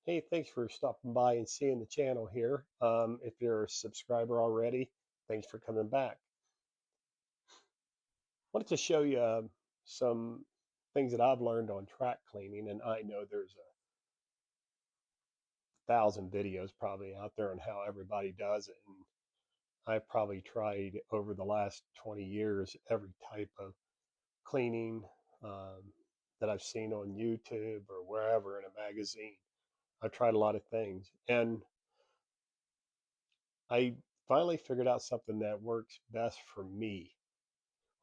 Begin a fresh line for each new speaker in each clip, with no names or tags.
Hey, thanks for stopping by and seeing the channel here. If you're a subscriber already, thanks for coming back. Wanted to show you some things that I've learned on track cleaning, and I know there's a thousand videos probably out there on how everybody does it. And I've probably tried over the last 20 years every type of cleaning um, that I've seen on YouTube or wherever in a magazine. I've tried a lot of things, and I finally figured out something that works best for me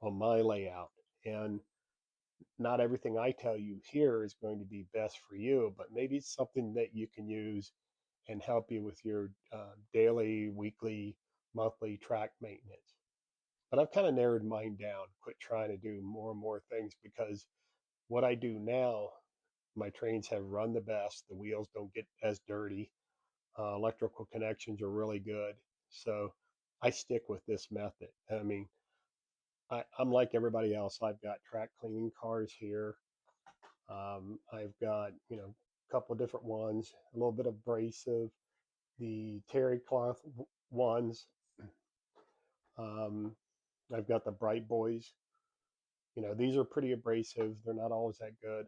on my layout. And not everything I tell you here is going to be best for you, but maybe it's something that you can use and help you with your daily, weekly, monthly track maintenance. But I've kind of narrowed mine down, quit trying to do more and more things because what I do now, my trains have run the best. The wheels don't get as dirty. Electrical connections are really good. So I stick with this method. I mean, I'm like everybody else. I've got track cleaning cars here. I've got, a couple of different ones, a little bit of abrasive, the terry cloth ones. Um, I've got the bright boys. These are pretty abrasive. They're not always that good.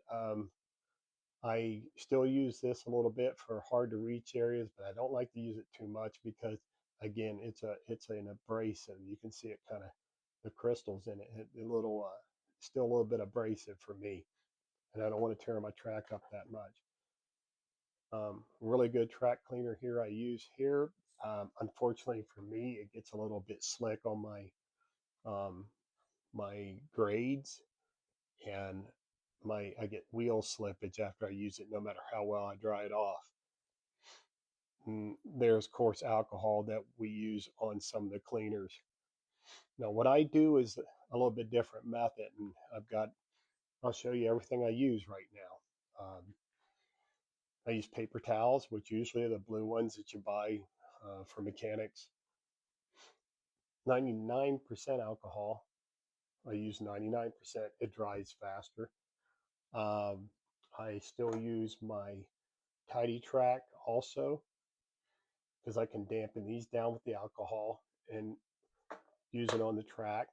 I still use this a little bit for hard to reach areas, but I don't like to use it too much because again, it's an abrasive. You can see it kind of the crystals in it. A little still a little bit abrasive for me, and I don't want to tear my track up that much. Really good track cleaner here I use here. Unfortunately for me, it gets a little bit slick on um, my grades, and my I get wheel slippage after I use it, no matter how well I dry it off. And there's coarse alcohol that we use on some of the cleaners. Now, what I do is a little bit different method, and I'll show you everything I use right now. I use paper towels, which usually are the blue ones that you buy for mechanics. 99% alcohol. I use 99%. It dries faster. Um, I still use my Tidy Track also because I can dampen these down with the alcohol and use it on the track.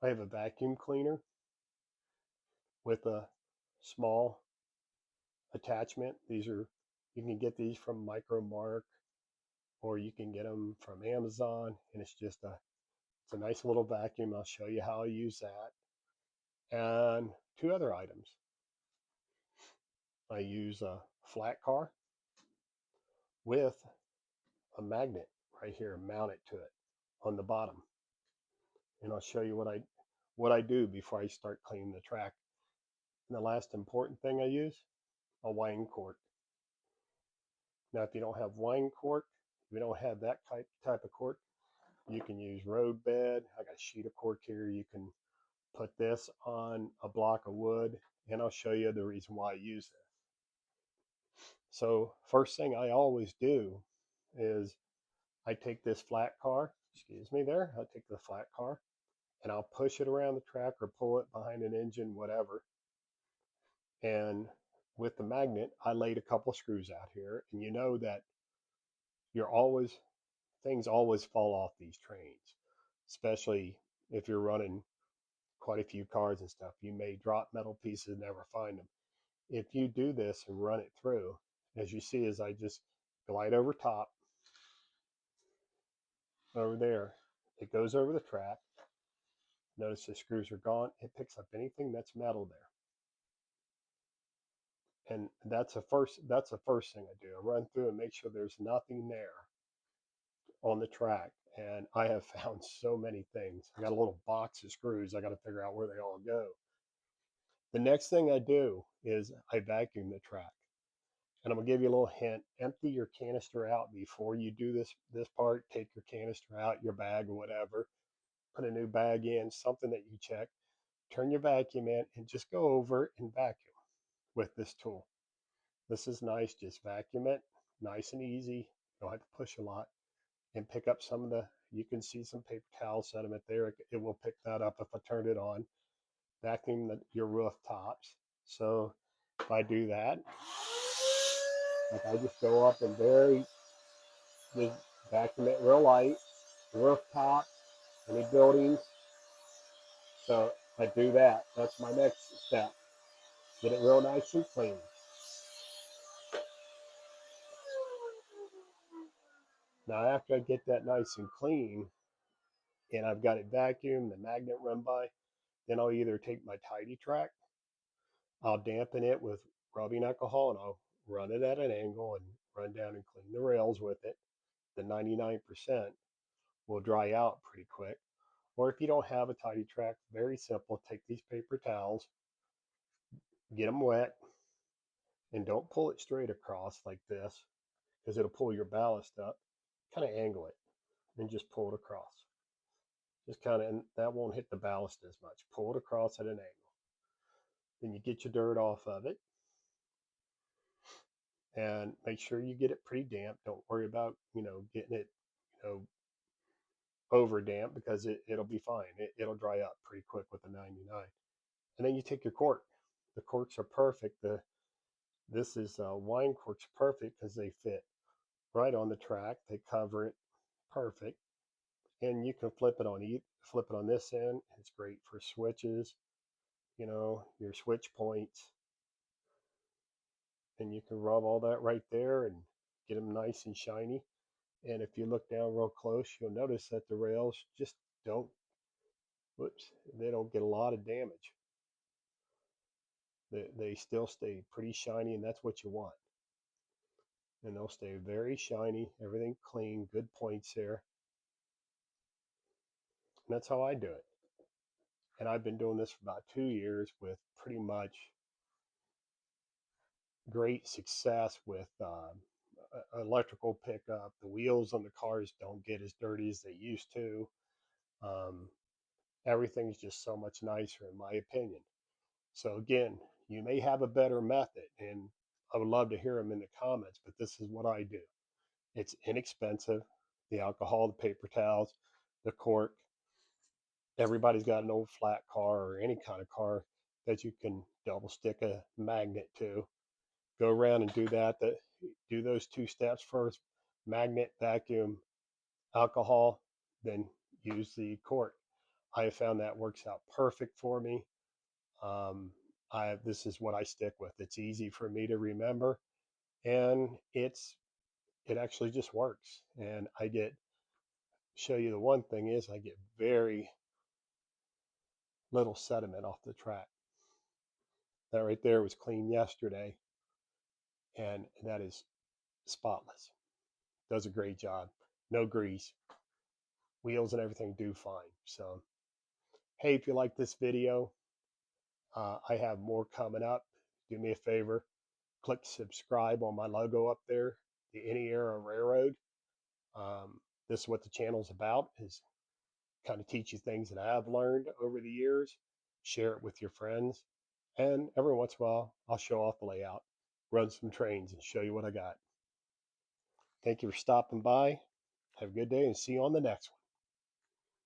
I have a vacuum cleaner with a small attachment. You can get these from Micro Mark or you can get them from Amazon, and it's a nice little vacuum. I'll show you how I use that. And two other items. I use a flat car with a magnet right here mounted to it on the bottom. And I'll show you what I do before I start cleaning the track. And the last important thing I use, a wine cork. Now, if you don't have wine cork, if you don't have that type of cork, you can use road bed. I got a sheet of cork here. You can put this on a block of wood, and I'll show you the reason why I use this. So first thing I always do is I take this flat car, excuse me there, I'll take the flat car and I'll push it around the track or pull it behind an engine, whatever. And with the magnet, I laid a couple of screws out here, and you know that you're always, things always fall off these trains, especially if you're running quite a few cars and stuff. You may drop metal pieces and never find them. If you do this and run it through, as you see, as I just glide over top, over there, it goes over the track. Notice the screws are gone. It picks up anything that's metal there. And that's the first thing I do. I run through and make sure there's nothing there on the track. And I have found so many things. I got a little box of screws. I got to figure out where they all go. The next thing I do is I vacuum the track. And I'm gonna give you a little hint. Empty your canister out before you do this part. Take your canister out, your bag or whatever. Put a new bag in, something that you check. Turn your vacuum in and just go over and vacuum with this tool. This is nice. Just vacuum it, nice and easy. You don't have to push a lot. And pick up some of you can see some paper towel sediment there. It will pick that up if I turn it on. Vacuum your roof tops. So if I do that, Like I just go up and just vacuum it real light, rooftop, any buildings. So I do that. That's my next step. Get it real nice and clean. Now after I get that nice and clean and I've got it vacuumed, the magnet run by, then I'll either take my tidy track, I'll dampen it with rubbing alcohol and I'll run it at an angle and run down and clean the rails with it. The 99% will dry out pretty quick. Or if you don't have a tidy track, very simple, take these paper towels, get them wet, and don't pull it straight across like this because it'll pull your ballast up. Kind of angle it and just pull it across. Just kind of, and that won't hit the ballast as much. Pull it across at an angle. Then you get your dirt off of it and make sure you get it pretty damp. Don't worry about, getting it, you know, over damp because it'll be fine. It'll dry up pretty quick with the 99. And then you take your cork. The corks are perfect. This is wine corks perfect because they fit right on the track. They cover it perfect. And you can flip it on this end. It's great for switches, your switch points. And you can rub all that right there and get them nice and shiny. And if you look down real close, you'll notice that the rails just don't, whoops, they don't get a lot of damage. They still stay pretty shiny, and that's what you want. And they'll stay very shiny, everything clean, good points there. And that's how I do it. And I've been doing this for about 2 years with pretty much great success with electrical pickup. The wheels on the cars don't get as dirty as they used to. Um, Everything's just so much nicer, in my opinion. So, again, you may have a better method, and I would love to hear them in the comments, but this is what I do. It's inexpensive. The alcohol, the paper towels, the cork. Everybody's got an old flat car or any kind of car that you can double stick a magnet to. Go around and do that. Do those two steps first: magnet, vacuum, alcohol, then use the cork. I have found that works out perfect for me. This is what I stick with. It's easy for me to remember, and it actually just works. And I get show you the one thing is I get very little sediment off the track. That right there was clean yesterday, and that is spotless. Does a great job. No grease. Wheels and everything do fine. So, hey, if you like this video, I have more coming up. Do me a favor, click subscribe on my logo up there, the Any Era Railroad. This is what the channel's about, is kind of teach you things that I've learned over the years, share it with your friends, and every once in a while, I'll show off the layout, run some trains, and show you what I got. Thank you for stopping by. Have a good day and see you on the next one.